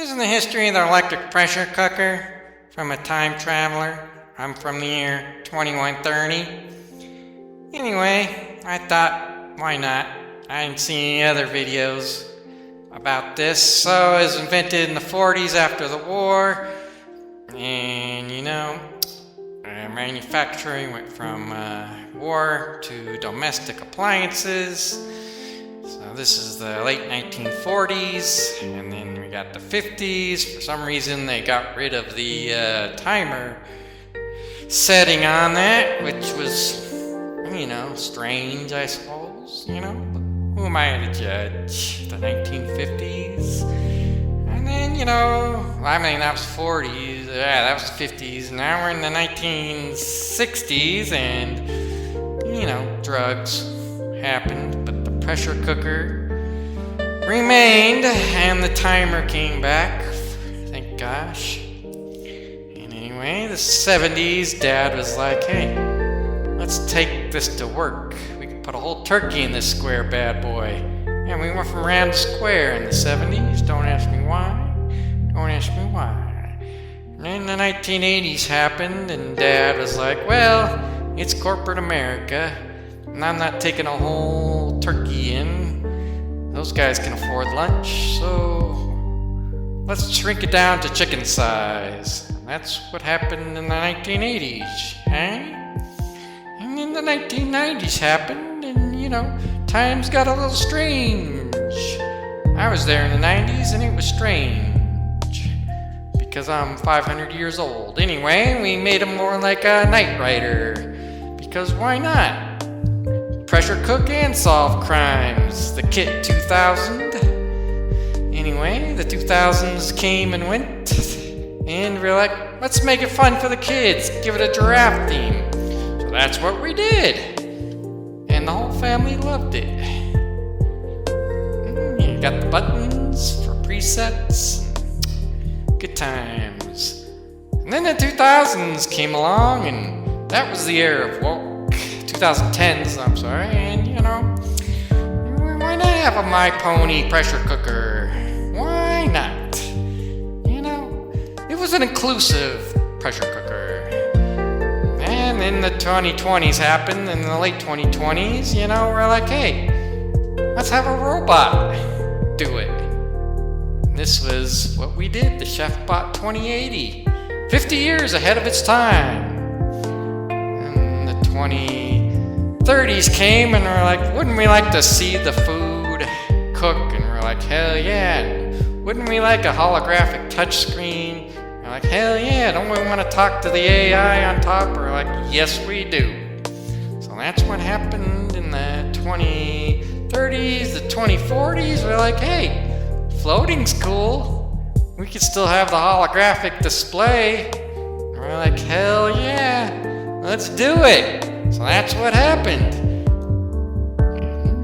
This is the history of the electric pressure cooker from a time traveler. I'm from the year 2130. Anyway, I thought, why not? I hadn't seen any other videos about this, so it was invented in the 40s after the war. And manufacturing went from war to domestic appliances. So this is the late 1940s, and then we got the 50s. For some reason, they got rid of the timer setting on that, which was, strange, I suppose. But who am I to judge? The 1950s? And then, that was 40s. Yeah, that was 50s. Now we're in the 1960s, and, drugs happened, but the pressure cooker remained, and the timer came back. Thank gosh. And anyway, the 70s, Dad was like, hey, let's take this to work. We could put a whole turkey in this square bad boy. And we went from round to square in the 70s. Don't ask me why. Don't ask me why. And then the 1980s happened, and Dad was like, well, it's corporate America, and I'm not taking a whole turkey in. Those guys can afford lunch, so let's shrink it down to chicken size. And that's what happened in the 1980s, eh? And then the 1990s happened, and, times got a little strange. I was there in the 90s, and it was strange, because I'm 500 years old. Anyway, we made him more like a Knight Rider, because why not? Pressure cook and solve crimes. The KITT 2000. Anyway, the 2000s came and went, and we're like, let's make it fun for the kids. Give it a giraffe theme. So that's what we did. And the whole family loved it. You got the buttons for presets. Good times. And then the 2000s came along, and that was the era of woke. 2010s, I'm sorry, and why not have a My Pony pressure cooker? Why not? It was an inclusive pressure cooker. And then the 2020s happened, in the late 2020s, we're like, hey, let's have a robot do it. This was what we did, the ChefBot 2080. 50 years ahead of its time. And the 2030s came, and we're like, wouldn't we like to see the food cook? And we're like, hell yeah. And wouldn't we like a holographic touchscreen? We're like, hell yeah. Don't we want to talk to the AI on top? We're like, yes, we do. So that's what happened in the 2030s, the 2040s. We're like, hey, floating's cool. We could still have the holographic display. And we're like, hell yeah. Let's do it. So that's what happened.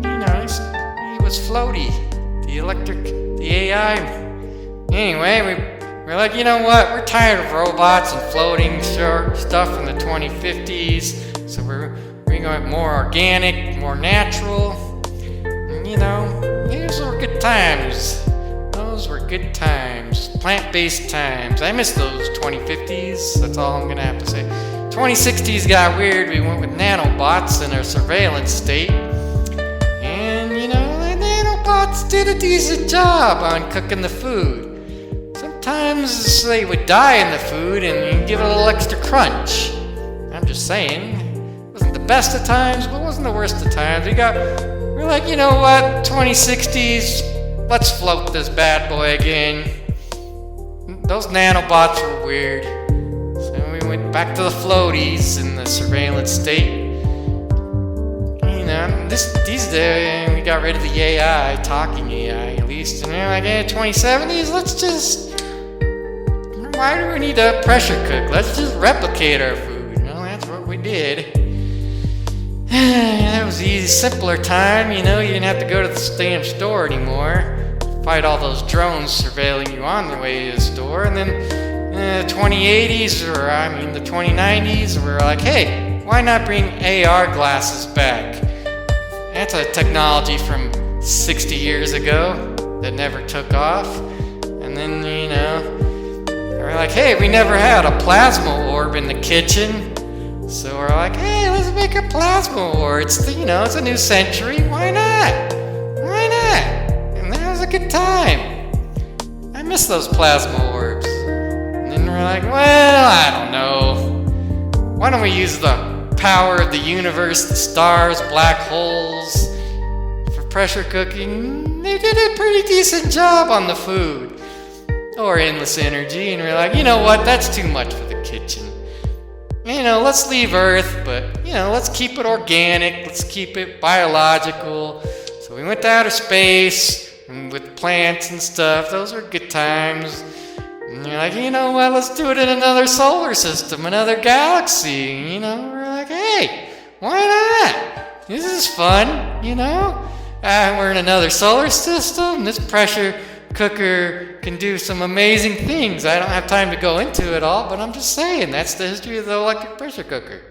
He was floaty. The electric, the AI. Anyway, we're like, you know what? We're tired of robots and floating stuff in the 2050s. So we're going more organic, more natural. And those were good times. Those were good times. Plant-based times. I miss those 2050s. That's all I'm going to have to say. 2060s got weird. We went with nanobots in our surveillance state. And, the nanobots did a decent job on cooking the food. Sometimes they would die in the food and you give it a little extra crunch. I'm just saying. It wasn't the best of times, but it wasn't the worst of times. We're like, you know what? 2060s, let's float this bad boy again. Those nanobots were weird. We went back to the floaties in the surveillance state. These days, we got rid of the AI, talking AI at least. And they're like, 2070s, why do we need a pressure cook? Let's just replicate our food. That's what we did. That was the easy, simpler time. You didn't have to go to the damn store anymore. Fight all those drones surveilling you on the way to the store. And then the 2080s, the 2090s, we were like, hey, why not bring AR glasses back? That's a technology from 60 years ago that never took off. And then, we're like, hey, we never had a plasma orb in the kitchen. So we're like, hey, let's make a plasma orb. It's it's a new century. Why not? Why not? And that was a good time. I miss those plasma orbs. And then we're like, well, I don't know. Why don't we use the power of the universe, the stars, black holes, for pressure cooking? They did a pretty decent job on the food. Or endless energy. And we're like, you know what? That's too much for the kitchen. Let's leave Earth, but, let's keep it organic. Let's keep it biological. So we went to outer space and with plants and stuff. Those are good times. And you're like, you know what? Let's do it in another solar system, another galaxy. We're like, hey, why not? This is fun, we're in another solar system. This pressure cooker can do some amazing things. I don't have time to go into it all, but I'm just saying that's the history of the electric pressure cooker.